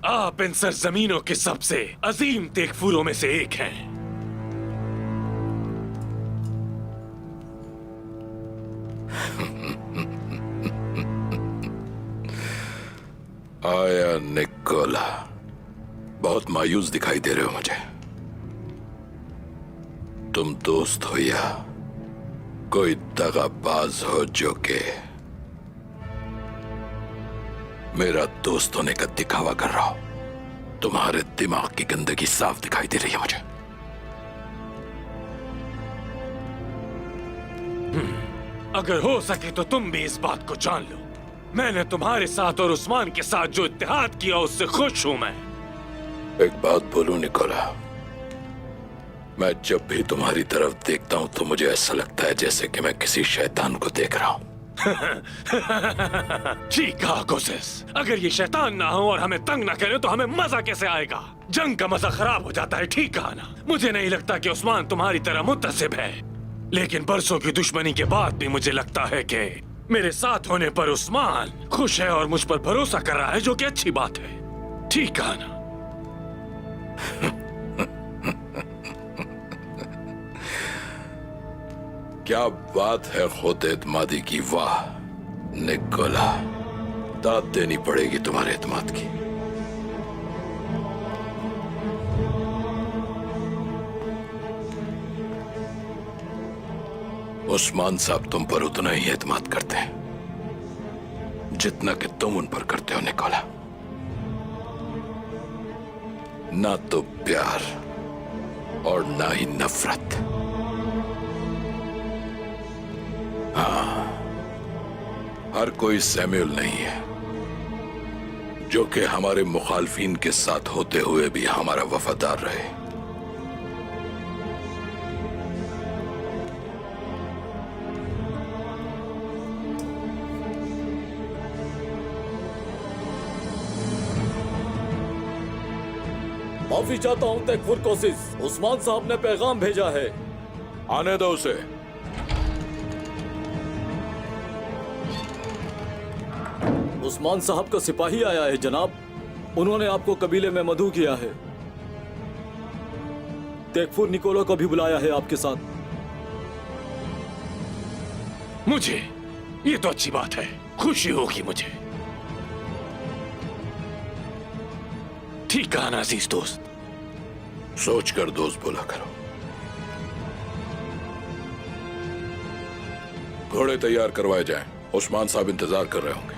आप इन सरजमीनों के सबसे अजीम तेगफूरों में से एक हैं। आया निकोला, बहुत मायूस दिखाई दे रहे हो मुझे। तुम दोस्त हो या कोई दगाबाज हो जो के मेरा दोस्त होने का दिखावा कर रहा हो? तुम्हारे दिमाग की गंदगी साफ दिखाई दे रही है मुझे। अगर हो सके तो तुम भी इस बात को जान लो, मैंने तुम्हारे साथ और उस्मान के साथ जो इत्तेहाद किया उससे खुश हूं मैं। एक बात बोलूं निकोला, मैं जब भी तुम्हारी तरफ देखता हूं तो मुझे ऐसा लगता है जैसे कि मैं किसी शैतान को देख रहा हूं। ठीक कहा कोसिस, अगर ये शैतान ना हो और हमें तंग ना करे तो हमें मजा कैसे आएगा? जंग का मजा खराब हो जाता है। ठीक कहा ना? मुझे नहीं लगता कि उस्मान तुम्हारी तरह मुत्तसिब है, लेकिन बरसों की दुश्मनी के बाद भी मुझे लगता है कि मेरे साथ होने पर उस्मान खुश है और मुझ पर भरोसा कर रहा है, जो कि अच्छी बात है। ठीक कहा ना? क्या बात है खुद एतमादी की, वाह निकोला, दाद देनी पड़ेगी तुम्हारे एतमाद की। उस्मान साहब तुम पर उतना ही एतमाद करते हैं जितना कि तुम उन पर करते हो निकोला। ना तो प्यार और ना ही नफरत। हाँ, हर कोई सैमुअल नहीं है जो कि हमारे मुखालफिन के साथ होते हुए भी हमारा वफादार रहे। माफी चाहता हूं तेगफूर कोसिस, उस्मान साहब ने पैगाम भेजा है। आने दो उसे। उस्मान साहब का सिपाही आया है जनाब, उन्होंने आपको कबीले में मदऊ किया है। तेगफूर निकोला को भी बुलाया है आपके साथ। मुझे ये तो अच्छी बात है, खुशी होगी मुझे। ठीक कहा ना अजीज दोस्त? सोचकर दोस्त बोला करो। घोड़े तैयार करवाए जाएं, उस्मान साहब इंतजार कर रहे होंगे।